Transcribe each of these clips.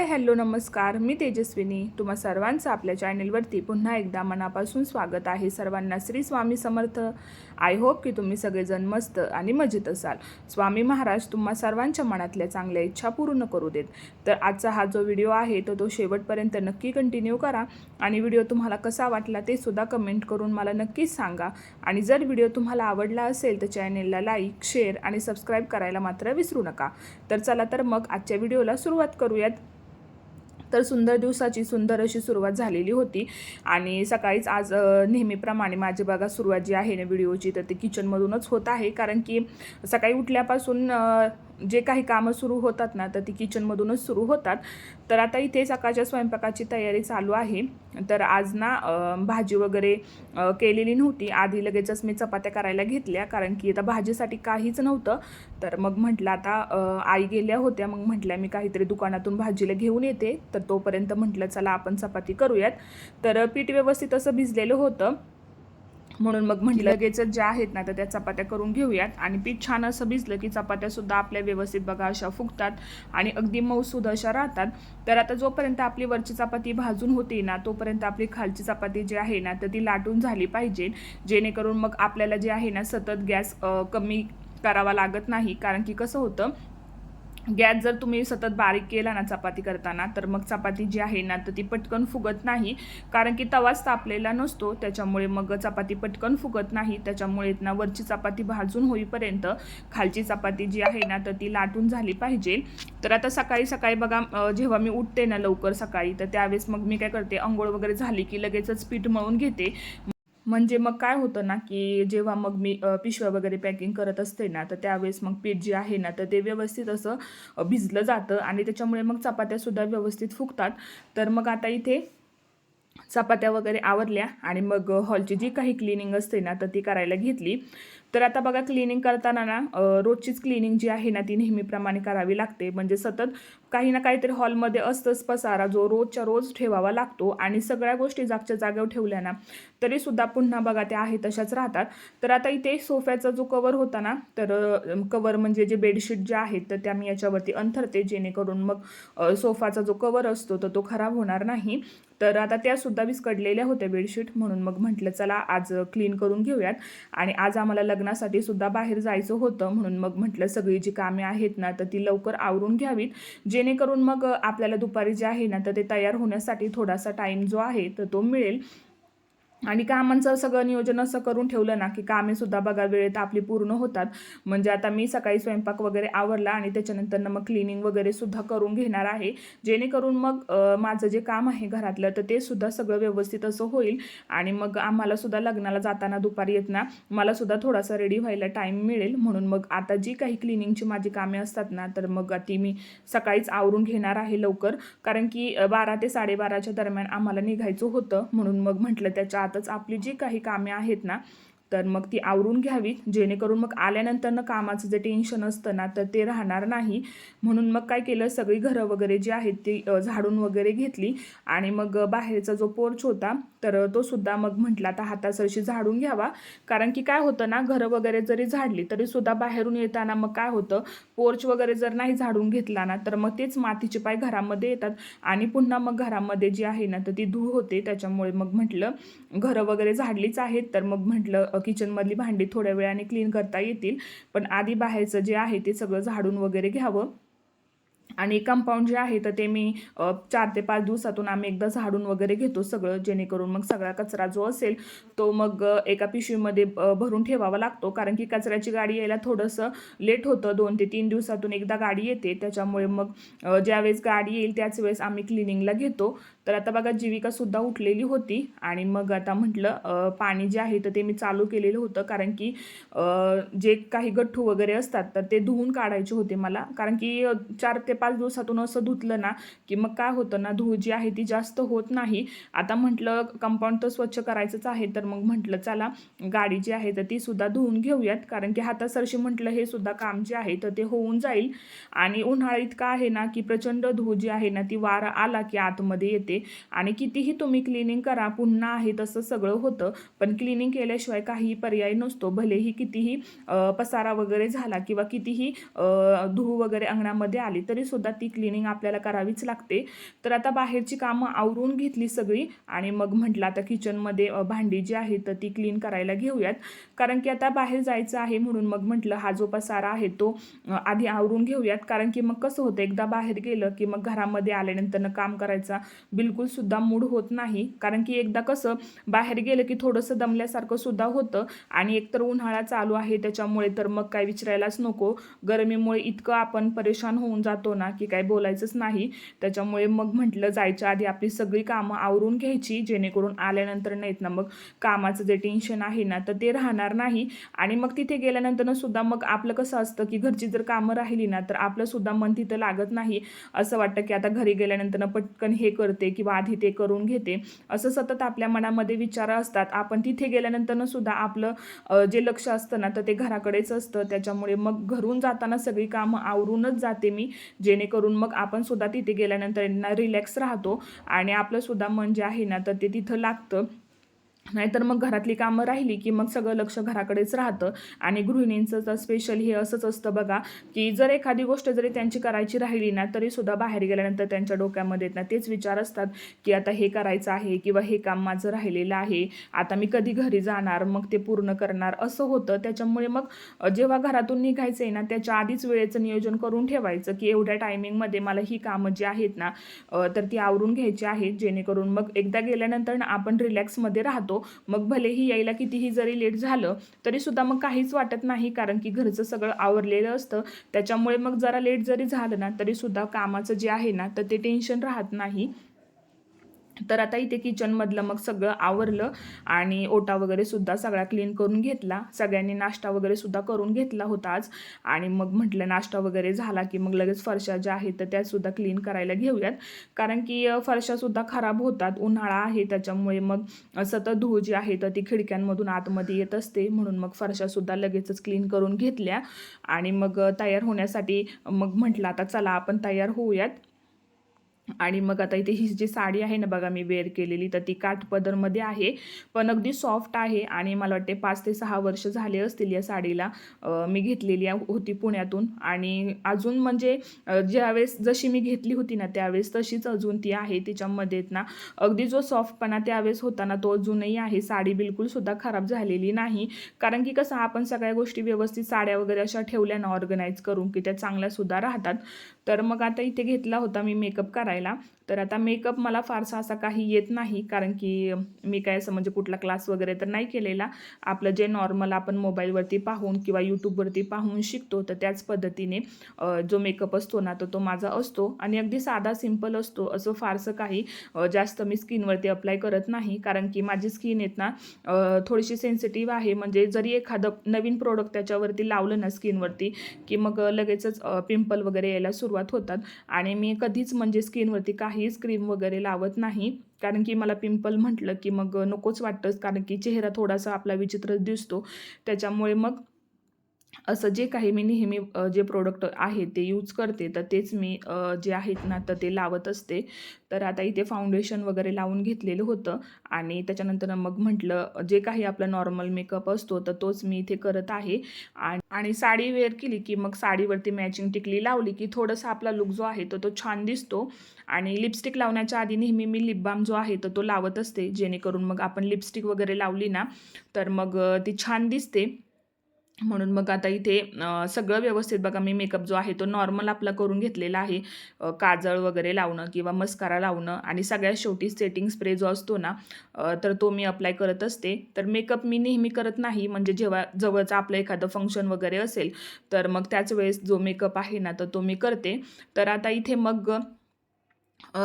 Hello नमस्कार, मी तेजस्विनी तुम्हा सर्वांचं आपल्या चॅनेलवरती पुन्हा एकदा मनापासून स्वागत आहे। सर्वांना श्री स्वामी समर्थ। आय होप की तुम्ही सगळेजण मस्त आणि मजेत असाल। स्वामी महाराज तुम्हा सर्वांच्या मनातल्या चांगल्या इच्छा पूर्ण करू देत। तर आजचा हा जो व्हिडिओ आहे तो शेवटपर्यंत नक्की कंटिन्यू करा आणि व्हिडिओ तुम्हाला कसा वाटला ते सुद्धा कमेंट करून मला नक्कीच सांगा। आणि जर व्हिडिओ तुम्हाला आवडला असेल तर चॅनेलला लाईक, शेअर आणि सबस्क्राईब करायला मात्र विसरू नका। तर चला तर मग आजच्या व्हिडिओला सुरुवात करूयात। तर सुंदर दिवसाची सुंदर अशी सुरुवात झालेली होती आणि सकाळीच आज नेहमीप्रमाणे माझी बघा सुरुवात जी आहे ना व्हिडिओची तर ती किचनमधूनच होत आहे। कारण की सकाळी उठल्यापासून जे काही कामं सुरू होतात ना तर ती किचनमधूनच सुरू होतात। तर आता इथे सकाळच्या स्वयंपाकाची तयारी चालू आहे। तर आज ना भाजी वगैरे केलेली नव्हती, आधी लगेचच मी चपात्या करायला घेतल्या कारण की आता भाजीसाठी काहीच नव्हतं। तर मग म्हटलं आता आई गेल्या होत्या, मग म्हटल्या मी काहीतरी दुकानातून भाजीला घेऊन येते, तर तोपर्यंत म्हटलं चला आपण चपाती करूयात। तर पीठ व्यवस्थित असं भिजलेलं होतं म्हणून मग म्हटलं लगेचच ज्या आहेत ना तर त्या चपात्या करून घेऊयात। आणि पीठ छान असं भिजलं की चपात्यासुद्धा आपल्या व्यवस्थित बघा अशा फुगतात आणि अगदी मऊसूद अशा राहतात। तर आता जोपर्यंत आपली वरची चपाती भाजून होती ना तोपर्यंत आपली खालची चपाती जी आहे ना तर ती लाटून झाली पाहिजे, जेणेकरून मग आपल्याला जे आहे ना सतत गॅस कमी करावा लागत नाही। कारण की कसं होतं, गॅस जर तुम्ही सतत बारीक केला ना चपाती करताना तर मग चपाती जी आहे ना तर ती पटकन फुगत नाही, कारण की तवाच तापलेला नसतो, त्याच्यामुळे मग चपाती पटकन फुगत नाही। त्याच्यामुळे ना वरची चपाती भाजून होईपर्यंत खालची चपाती जी आहे ना तर ती लाटून झाली पाहिजे। तर आता सकाळी सकाळी बघा जेव्हा मी उठते ना लवकर सकाळी तर त्यावेळेस मग मी काय करते, अंघोळ वगैरे झाली की लगेचच पीठ मळून घेते। म्हणजे मग काय होतं ना की जेव्हा मग मी पिशव्या वगैरे पॅकिंग करत असते ना तर त्यावेळेस मग पीठ जे आहे ना तर ते व्यवस्थित असं भिजलं जातं आणि त्याच्यामुळे मग चपात्यासुद्धा व्यवस्थित फुगतात। तर मग आता इथे चपात्या वगैरे आवरल्या आणि मग हॉलची जी काही क्लिनिंग असते ना तर ती करायला घेतली। तर आता बघा क्लिनिंग करताना ना रोजचीच क्लिनिंग जी आहे ना ती नेहमीप्रमाणे करावी लागते, म्हणजे सतत काही ना काहीतरी हॉलमध्ये असतंच पसारा जो रोजच्या रोज ठेवावा लागतो। आणि सगळ्या गोष्टी जागच्या जागेवर ठेवल्या ना तरीसुद्धा पुन्हा बघा त्या आहे तशाच राहतात। तर आता इथे सोफ्याचा जो कवर होता ना तर कवर म्हणजे जे बेडशीट जे आहेत तर त्या मी याच्यावरती अंथरते, जेणेकरून मग सोफाचा जो कवर असतो तर तो खराब होणार नाही। तर आता त्यासुद्धा विस्कटलेल्या होत्या बेडशीट, म्हणून मग म्हटलं चला आज क्लीन करून घेऊयात। आणि आज आम्हाला लग्नासाठी सुद्धा बाहेर जायचं होतं, म्हणून मग म्हटलं सगळी जी कामे आहेत ना तर ती लवकर आवरून घ्यावीत, जेणेकरून मग आपल्याला दुपारी जे आहे ना तर ते तयार होण्यासाठी थोडासा टाईम जो आहे तर तो मिळेल। आणि कामांचं सगळं नियोजन असं करून ठेवलं ना की कामेसुद्धा बघा वेळेत आपली पूर्ण होतात। म्हणजे आता मी सकाळी स्वयंपाक वगैरे आवरला आणि त्याच्यानंतर मग क्लिनिंग वगैरे सुद्धा करून घेणार आहे, जेणेकरून मग माझं जे काम आहे घरातलं तर ते सुद्धा सगळं व्यवस्थित असं होईल। आणि मग आम्हाला सुद्धा लग्नाला जाताना दुपारी येत ना मला सुद्धा थोडासा रेडी व्हायला टाईम मिळेल। म्हणून मग आता जी काही क्लिनिंगची माझी कामे असतात ना तर मग ती मी सकाळीच आवरून घेणार आहे लवकर, कारण की 12 ते 12:30च्या दरम्यान आम्हाला निघायचं होतं। म्हणून मग म्हटलं त्याच्या आतच आपली जी काही कामे आहेत ना तर मग ती आवरून घ्यावी, जेणेकरून मग आल्यानंतर कामाचं जे टेन्शन असतं ना तर ते राहणार नाही। म्हणून मग काय केलं, सगळी घरं वगैरे जी आहेत ती झाडून वगैरे घेतली आणि मग बाहेरचा जो पोर्च होता तर तो सुद्धा मग म्हटलं आता हातासरशी झाडून घ्यावा। कारण की काय होतं ना, घरं वगैरे जरी झाडली तरी सुद्धा बाहेरून येताना मग काय होतं, पोर्च वगैरे जर नाही झाडून घेतला ना तर मग तेच मातीचे पाय घरामध्ये येतात आणि पुन्हा मग घरामध्ये जी आहे ना तर ती धूळ होते। त्याच्यामुळे मग म्हटलं घरं वगैरे झाडलीच आहेत तर मग म्हटलं किचनमधली भांडी थोड्या वेळाने क्लीन करता येतील, पण आधी बाहेरचं जे आहे ते सगळं झाडून वगैरे घ्यावं। आणि कंपाऊंड जे आहे तर ते मी 4 ते 5 दिवसातून आम्ही एकदा झाडून वगैरे घेतो सगळं, जेणेकरून मग सगळा कचरा जो असेल तो मग एका पिशवीमध्ये भरून ठेवावा लागतो। कारण की कचऱ्याची गाडी यायला थोडंसं लेट होतं, 2 ते 3 दिवसातून एकदा गाडी येते, त्याच्यामुळे मग ज्यावेळेस गाडी येईल त्याच वेळेस आम्ही क्लिनिंगला घेतो। तर आता बघा जीविकासुद्धा उठलेली होती आणि मग आता म्हटलं पाणी जे आहे तर ते मी चालू केलेलं होतं, कारण की जे काही गठ्ठू वगैरे असतात तर ते धुवून काढायचे होते मला। कारण की 4 ते 5 दिवसातून असं धुतलं ना की मग काय होतं ना, धूळ जी आहे ती जास्त होत नाही। आता म्हटलं कंपाऊंड तर स्वच्छ करायचंच आहे, तर मग म्हटलं चला गाडी जी आहे तर ती सुद्धा धुवून घेऊयात, कारण की हातासरशी म्हटलं हे सुद्धा काम जे आहे तर ते होऊन जाईल। आणि उन्हाळा इतका आहे ना की प्रचंड धूळ जी आहे ना ती वारा आला की आतमध्ये येते, जाते आणि कितीही तुम्ही क्लिनिंग करा पुन्हा आहे तसं सगळं होतं, पण क्लिनिंग केल्याशिवाय काहीही पर्याय नसतो. भलेही कितीही पसारा वगैरे झाला किंवा कितीही धूळ वगैरे अंगणामध्ये आली तरीसुद्धा ती क्लिनिंग आपल्याला करावीच लागते. तर आता बाहेरची कामं आवरून घेतली सगळी आणि मग म्हटलं आता किचनमध्ये भांडी जी आहेत तर ती क्लीन करायला घेऊयात, कारण की आता बाहेर जायचं आहे म्हणून मग म्हटलं हा जो पसारा आहे तो आधी आवरून घेऊयात. कारण की मग कसं होतं, एकदा बाहेर गेलं की मग घरामध्ये आल्यानंतर काम करायचा बिलकुलसुद्धा मूड होत नाही. कारण की एकदा कसं बाहेर गेलं की थोडंसं दमल्यासारखं सुद्धा होतं आणि एकतर उन्हाळा चालू आहे त्याच्यामुळे तर मग काय विचारायलाच नको. गरमीमुळे इतकं आपण परेशान होऊन जातो ना की काय बोलायचंच नाही. त्याच्यामुळे मग म्हटलं जायच्या आधी आपली सगळी कामं आवरून घ्यायची, जेणेकरून आल्यानंतर नाहीत ना मग कामाचं जे टेन्शन आहे ना तर ते राहणार नाही. आणि मग तिथे गेल्यानंतर सुद्धा मग आपलं कसं असतं की घरची जर कामं राहिली ना तर आपलं सुद्धा मन तिथं लागत नाही. असं वाटतं की आता घरी गेल्यानंतर पटकन हे करते किंवा आधी ते करून घेते, असं सतत आपल्या मनामध्ये विचार असतात. आपण तिथे गेल्यानंतर सुद्धा आपलं जे लक्ष असतं ना तर ते घराकडेच असतं. त्याच्यामुळे मग घरून जाताना सगळी कामं आवरूनच जाते मी, जेणेकरून मग आपण सुद्धा तिथे गेल्यानंतर रिलॅक्स राहतो आणि आपलं सुद्धा मन जे आहे ना तर ते तिथं लागतं. नाहीतर मग घरातली कामं राहिली की मग सगळं लक्ष घराकडेच राहतं. आणि गृहिणींचं तर स्पेशल हे असंच असतं बघा, की जर एखादी गोष्ट जरी त्यांची करायची राहिली ना तरीसुद्धा बाहेर गेल्यानंतर त्यांच्या डोक्यामध्ये ना तेच विचार असतात की आता हे करायचं आहे किंवा हे काम माझं राहिलेलं आहे, आता मी कधी घरी जाणार, मग ते पूर्ण करणार, असं होतं. त्याच्यामुळे मग जेव्हा घरातून निघायचं आहे ना त्याच्या आधीच वेळेचं नियोजन करून ठेवायचं की एवढ्या टायमिंगमध्ये मला ही कामं जी आहेत ना तर ती आवरून घ्यायची आहेत, जेणेकरून मग एकदा गेल्यानंतर ना आपण रिलॅक्समध्ये राहतो. मग भलेही यायला कितीही जरी लेट झालं तरी सुद्धा मग काहीच वाटत नाही, कारण की घरचं सगळं आवरलेलं असतं. त्याच्यामुळे मग जरा लेट जरी झालं ना तरी सुद्धा कामाचं जे आहे ना तर ते टेन्शन राहत नाही. तर आता इथे किचनमधलं मग सगळं आवरलं आणि ओटा वगैरे सुद्धा सगळा क्लीन करून घेतला. सगळ्यांनी नाश्ता वगैरे सुद्धा करून घेतला होता आज. आणि मग म्हटलं नाश्ता वगैरे झाला की मग लगेच फरशा ज्या आहेत तर त्यासुद्धा क्लीन करायला घेऊयात, कारण की फरशासुद्धा खराब होतात. उन्हाळा आहे त्याच्यामुळे मग सतत धूळ जी आहे तर ती खिडक्यांमधून आतमध्ये येत असते, म्हणून मग फरशासुद्धा लगेचच क्लीन करून घेतल्या. आणि मग तयार होण्यासाठी मग म्हटलं आता चला आपण तयार होऊयात. आणि मग आता इथे ही जी साडी आहे ना बघा मी वेअर केलेली, तर ती काठपदरमध्ये आहे, पण अगदी सॉफ्ट आहे आणि मला वाटते 5 ते 6 वर्ष झाले असतील या साडीला. मी घेतलेली होती पुण्यातून आणि अजून म्हणजे ज्यावेळेस जशी मी घेतली होती ना त्यावेळेस तशीच अजून ती आहे. तिच्यामध्ये ना अगदी जो सॉफ्टपणा त्यावेळेस होता ना तो अजूनही आहे. साडी बिलकुलसुद्धा खराब झालेली नाही, कारण की कसं आपण सगळ्या गोष्टी व्यवस्थित साड्या वगैरे अशा ठेवल्या ना ऑर्गनाईज करून की त्या चांगल्यासुद्धा राहतात. तर मग आता इथे घेतला होता मी मेकअप करायला. तर आता मेकअप मला फारसा असा काही येत नाही, कारण की मी काय असं म्हणजे कुठला क्लास वगैरे तर नाही केलेला. आपलं जे नॉर्मल आपण मोबाईलवरती पाहून किंवा यूट्यूबवरती पाहून शिकतो तर त्याच पद्धतीने जो मेकअप असतो ना तो माझा असतो आणि अगदी साधा सिंपल असतो. असं फारसं काही जास्त मी स्किनवरती अप्लाय करत नाही, कारण की माझी स्किन आहेत ना थोडीशी सेन्सिटिव्ह आहे. म्हणजे जरी एखादं नवीन प्रोडक्ट त्याच्यावरती लावलं ना स्किनवरती की मग लगेचच पिंपल वगैरे यायला सुरुवात होतात. आणि मी कधीच म्हणजे स्किनवरती काहीच क्रीम वगैरे लावत नाही, कारण की मला पिंपल म्हटलं की मग नकोच वाटतं, कारण की चेहरा थोडासा आपला विचित्र दिसतो. त्याच्यामुळे मग असं जे काही मी नेहमी जे प्रोडक्ट आहे ते यूज करते तर तेच मी जे आहेत ना तर ते लावत असते. तर आता इथे फाउंडेशन वगैरे लावून घेतलेलं होतं आणि त्याच्यानंतर मग म्हटलं जे काही आपला नॉर्मल मेकअप असतो तर तोच मी इथे करत आहे. आणि साडी वेअर केली की मग साडीवरती मॅचिंग टिकली लावली की थोडासा आपला लुक जो आहे तो छान दिसतो. आणि लिपस्टिक लावण्याच्या आधी नेहमी मी लिप बाम जो आहे तो लावत असते, जेणेकरून मग आपण लिपस्टिक वगैरे लावली ना तर मग ती छान दिसते. म्हणून मग आता इथे सगळं व्यवस्थित बघा मी मेकअप जो आहे तो नॉर्मल आपला करून घेतलेला आहे. काजळ वगैरे लावणं किंवा मस्कारा लावणं आणि सगळ्यात शेवटी सेटिंग स्प्रे जो असतो ना तर तो मी अप्लाय करत असते. तर मेकअप मी नेहमी करत नाही, म्हणजे जेव्हा जवळचं आपलं एखादं फंक्शन वगैरे असेल तर मग त्याच वेळेस जो मेकअप आहे ना तर तो मी करते. तर आता इथे मग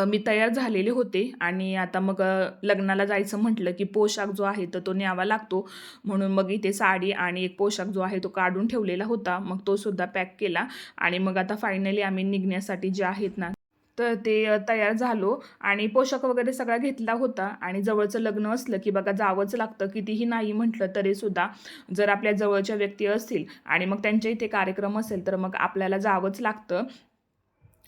मी तयार झालेले होते आणि आता मग लग्नाला जायचं म्हटलं की पोशाख जो आहे तर तो न्यावा लागतो, म्हणून मग इथे साडी आणि एक पोशाख जो आहे तो काढून ठेवलेला होता, मग तो सुद्धा पॅक केला. आणि मग आता फायनली आम्ही निघण्यासाठी जे आहेत ना तर ते तयार झालो आणि पोशाख वगैरे सगळा घेतला होता. आणि जवळचं लग्न असलं की बघा जावंच लागतं, कितीही नाही म्हटलं तरीसुद्धा. जर आपल्या जवळच्या व्यक्ती असतील आणि मग त्यांच्या इथे कार्यक्रम असेल तर मग आपल्याला जावंच लागतं.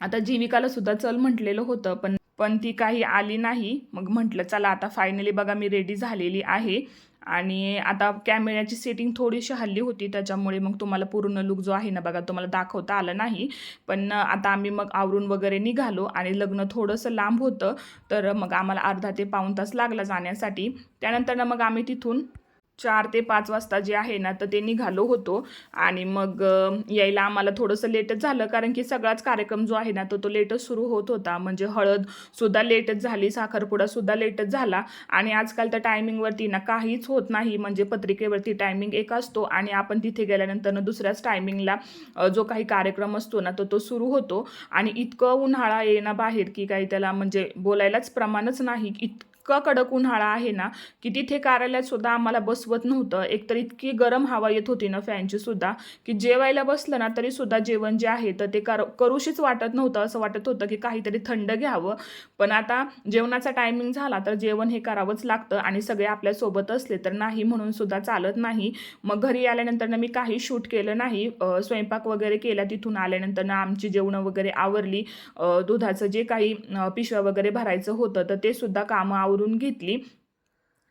आता जीविकाला सुद्धा चल म्हटलेलं होतं, पण पण ती काही आली नाही. मग म्हटलं चला आता फायनली बघा मी रेडी झालेली आहे. आणि आता कॅमेऱ्याची सेटिंग थोडीशी हल्ली होती, त्याच्यामुळे मग तुम्हाला पूर्ण लुक जो आहे ना बघा तुम्हाला दाखवता आला नाही. पण आता आम्ही मग आवरून वगैरे निघालो आणि लग्न थोडंसं लांब होतं, तर मग आम्हाला अर्धा ते पाऊण तास लागला जाण्यासाठी. त्यानंतर मग आम्ही तिथून 4 ते 5 वाजता जे आहे ना तर ते निघालो होतो. आणि मग यायला आम्हाला थोडंसं लेटच झालं, कारण की सगळाच कार्यक्रम जो आहे ना तो लेटच सुरू होत होता. म्हणजे हळदसुद्धा लेटच झाली, साखरपुडासुद्धा लेटच झाला. आणि आजकाल तर टायमिंगवरती ना काहीच होत नाही. म्हणजे पत्रिकेवरती टायमिंग एक असतो आणि आपण तिथे गेल्यानंतर दुसऱ्याच टायमिंगला जो काही कार्यक्रम असतो ना तो सुरू होतो. आणि इतकं उन्हाळा आहे ना बाहेर की काही त्याला म्हणजे बोलायलाच प्रमाणच नाही. इतका कडक उन्हाळा आहे ना की तिथे कार्यालयात सुद्धा आम्हाला बसवत नव्हतं. एकतर इतकी गरम हवा येत होती ना फॅनची सुद्धा, की जेवायला बसलं ना तरी सुद्धा जेवण जे आहे तर ते करूशीच वाटत नव्हतं. असं वाटत होतं की काहीतरी थंड घ्यावं. पण आता जेवणाचा टायमिंग झाला तर जेवण हे करावंच लागतं आणि सगळे आपल्यासोबत असले तर नाही म्हणून सुद्धा चालत नाही. मग घरी आल्यानंतर ना मी काही शूट केलं नाही. स्वयंपाक वगैरे केला. तिथून आल्यानंतर ना आमची जेवणं वगैरे आवरली. दुधाचं जे काही पिशव्या वगैरे भरायचं होतं तर ते सुद्धा कामं आवरून घेतली.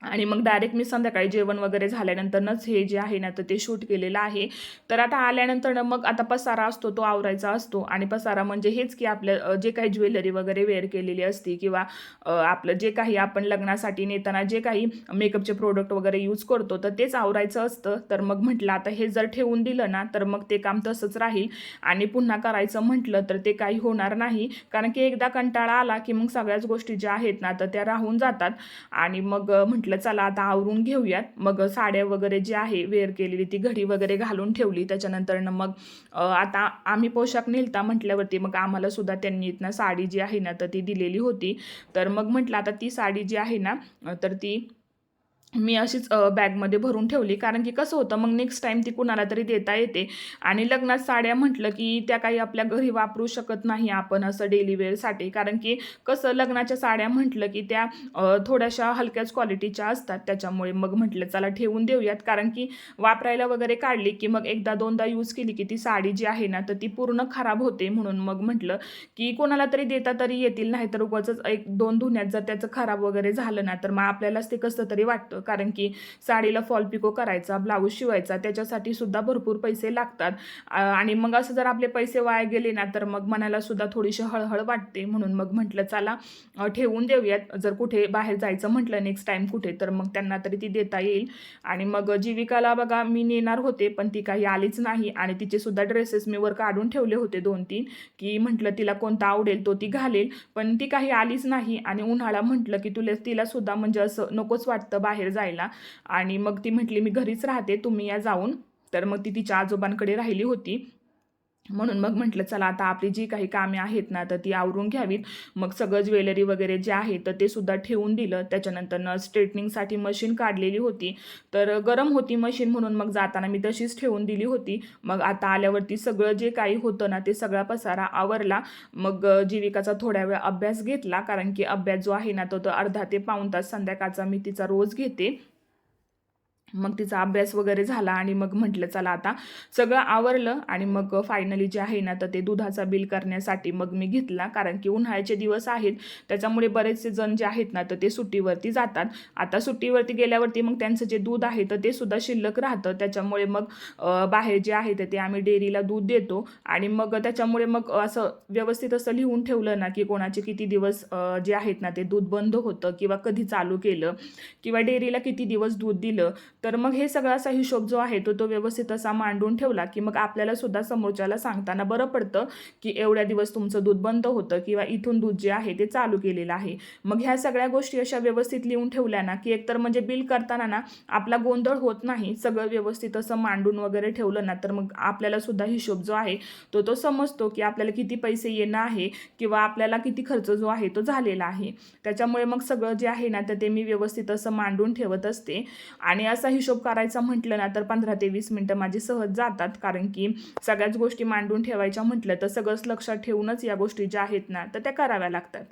आणि मग डायरेक्ट मी संध्याकाळी जेवण वगैरे झाल्यानंतरच हे जे आहे ना तर ते शूट केलेलं आहे. तर आता आल्यानंतर मग आता पसारा असतो तो आवरायचा असतो. आणि पसारा म्हणजे हेच की आपलं जे काही ज्वेलरी वगैरे वेअर केलेली असते किंवा आपलं जे काही आपण लग्नासाठी नेताना जे काही मेकअपचे प्रोडक्ट वगैरे यूज करतो तर तेच आवरायचं असतं. तर मग म्हटलं आता हे जर ठेवून दिलं ना तर मग ते काम तसंच राहील आणि पुन्हा करायचं म्हटलं तर ते काही होणार नाही. कारण की एकदा कंटाळा आला की मग सगळ्याच गोष्टी ज्या आहेत ना तर त्या राहून जातात. आणि मग म्हटलं चला आता आवरून घेऊयात. मग साड्या वगैरे जी आहे वेअर केलेली ती घडी वगैरे घालून ठेवली. त्याच्यानंतर मग आता आम्ही पोशाख नेलता म्हटल्यावरती मग आम्हाला सुद्धा त्यांनी इथनं साडी जी आहे ना तर ती दिलेली होती. तर मग म्हटलं आता ती साडी जी आहे ना तर ती मी अशीच बॅगमध्ये भरून ठेवली. कारण की कसं होतं मग नेक्स्ट टाईम ती कुणाला तरी देता येते. आणि लग्नात साड्या म्हटलं की त्या काही आपल्या घरी वापरू शकत नाही आपण असं डेली वेअरसाठी. कारण की कसं लग्नाच्या साड्या म्हटलं की त्या थोड्याशा हलक्याच क्वालिटीच्या असतात. त्याच्यामुळे मग म्हटलं चला ठेवून देऊयात. कारण की वापरायला वगैरे काढली की मग एकदा दोनदा यूज केली की ती साडी जी आहे ना तर ती पूर्ण खराब होते. म्हणून मग म्हटलं की कोणाला तरी देता तरी येतील, नाही तर उगाचच एक दोन धुण्यात जर त्याचं खराब वगैरे झालं ना तर मग आपल्यालाच ते कसं तरी वाटतं. कारण की साडीला फॉल पिको करायचा, ब्लाऊज शिवायचा, त्याच्यासाठी सुद्धा भरपूर पैसे लागतात. आणि मग असं जर आपले पैसे वाया गेले ना तर मग मनाला सुद्धा थोडीशी हळहळ वाटते. म्हणून मग म्हटलं चला ठेवून देऊयात. जर कुठे बाहेर जायचं म्हटलं नेक्स्ट टाईम कुठे तर मग त्यांना तरी ती देता येईल. आणि मग जीविकाला बघा मी नेणार होते पण ती काही आलीच नाही. आणि तिचे सुद्धा ड्रेसेस मी वर काढून ठेवले होते 2-3 की म्हटलं तिला कोणता आवडेल तो ती घालेल. पण ती काही आलीच नाही. आणि उन्हाळा म्हटलं की तिला सुद्धा म्हणजे असं नकोच वाटतं बाहेर जायला. आणि मग ती म्हटली मी घरीच राहते, तुम्ही या जाऊन. तर मग ती तिच्या आजोबांकडे राहिली होती. म्हणून मग म्हटलं चला आता आपली जी काही कामे आहेत ना तर ती आवरून घ्यावीत. मग सगळं ज्वेलरी वगैरे जे आहे तर ते सुद्धा ठेवून दिलं. त्याच्यानंतर स्ट्रेटनिंगसाठी मशीन काढलेली होती. तर गरम होती मशीन म्हणून मग जाताना मी तशीच ठेवून दिली होती. मग आता आल्यावरती सगळं जे काही होतं ना ते सगळा पसारा आवरला. मग जीविकाचा थोड्या वेळ अभ्यास घेतला. कारण की अभ्यास जो आहे ना तो अर्धा ते पाऊण तास संध्याकाळचा मी तिचा रोज घेते. मग तिचा अभ्यास वगैरे झाला आणि मग म्हटलं चला आता सगळं आवरलं. आणि मग फायनली जे आहे ना तर ते दुधाचा बिल करण्यासाठी मग मी घेतला. कारण की उन्हाळ्याचे दिवस आहेत त्याच्यामुळे बरेचसे जण जे आहेत ना तर ते सुट्टीवरती जातात. आता सुट्टीवरती गेल्यावरती मग त्यांचं जे दूध आहे तर ते सुद्धा शिल्लक राहतं. त्याच्यामुळे मग बाहेर जे आहे तर ते आम्ही डेअरीला दूध देतो. आणि मग त्याच्यामुळे मग असं व्यवस्थित असं लिहून ठेवलं ना की कोणाचे किती दिवस जे आहेत ना ते दूध बंद होतं किंवा कधी चालू केलं किंवा डेअरीला किती दिवस दूध दिलं. तर मग हे सगळा असा हिशोब जो आहे तो व्यवस्थित असा मांडून ठेवला की मग आपल्याला सुद्धा समोरच्याला सांगताना बरं पडतं की एवढ्या दिवस तुमचं दूध बंद होतं किंवा इथून दूध जे आहे ते चालू केलेलं आहे. मग ह्या सगळ्या गोष्टी अशा व्यवस्थित लिहून ठेवल्या ना की एकतर म्हणजे बिल करताना ना आपला गोंधळ होत नाही. सगळं व्यवस्थित असं मांडून वगैरे ठेवलं ना तर मग आपल्याला सुद्धा हिशोब जो आहे तो समजतो की आपल्याला किती पैसे येणं आहे किंवा आपल्याला किती खर्च जो आहे तो झालेला आहे. त्याच्यामुळे मग सगळं जे आहे ना तर ते मी व्यवस्थित असं मांडून ठेवत असते. आणि असा हिशोब करायचा म्हटलं ना तर 15 ते 20 मिनटं माझी सहज जातात. कारण की सगळ्याच गोष्टी मांडून ठेवायच्या म्हटलं तर सगळंच लक्षात ठेवूनच या गोष्टी ज्या आहेत ना तर त्या कराव्या लागतात.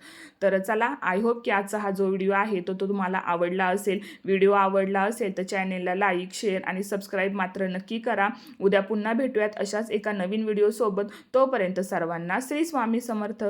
तर चला आय होप की आजचा हा जो व्हिडिओ आहे तो तुम्हाला आवडला असेल. व्हिडिओ आवडला असेल तर चॅनेलला लाईक, शेअर आणि सबस्क्राईब मात्र नक्की करा. उद्या पुन्हा भेटूयात अशाच एका नवीन व्हिडिओसोबत. तोपर्यंत सर्वांना श्री स्वामी समर्थ.